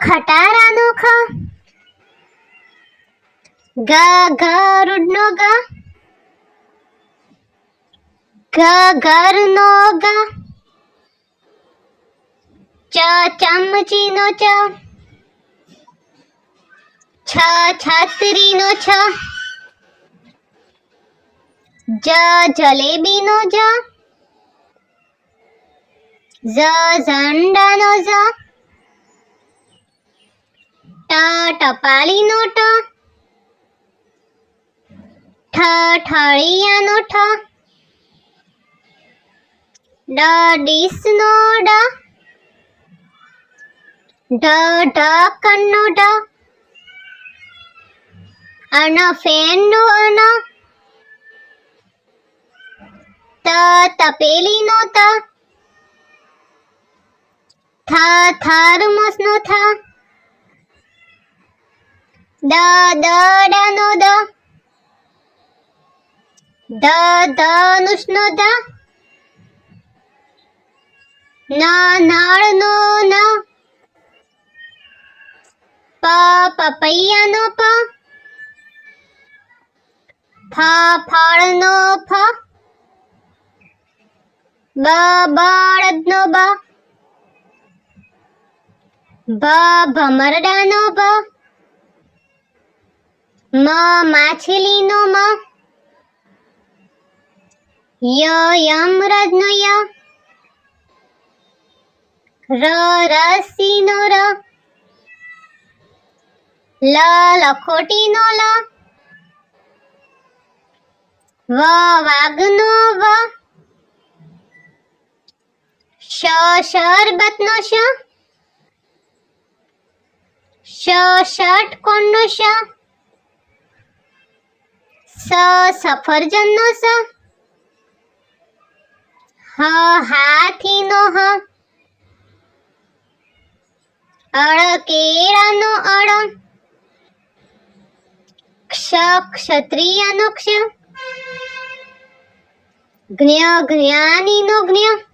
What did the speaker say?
ખટારાનો ખ, ગ ગરુડનો ગ, ઘરનો ગ, ચમચીનો ચ, છત્રીનો છ, જલેબીનો જ, ઝંડાનો ઝ, ટપાલીનો ટ, ઠળિયાનો ઠ, ડીશનો ડ, ઢક્કણનો ઢ, ફેનનો અન, તપેલીનો ત, થર્મસનો થ, દડાનો દ, ધનુષનો ધ, નળનો ન, પપૈયાનો પ, ફળનો ફ, બળદનો બ, ભમરડાનો ભ, માછલીનો મ, યમરાજનો ય, રસીનો ર, લખોટીનો લ, વાઘનો વ, શરબતનો શ, ષટકોણનો શ, સફરજનનો સ, હાથીનો હ, કેળાનો અળ, ક્ષત્રિયનો ક્ષ, જ્ઞાનીનો જ્ઞ,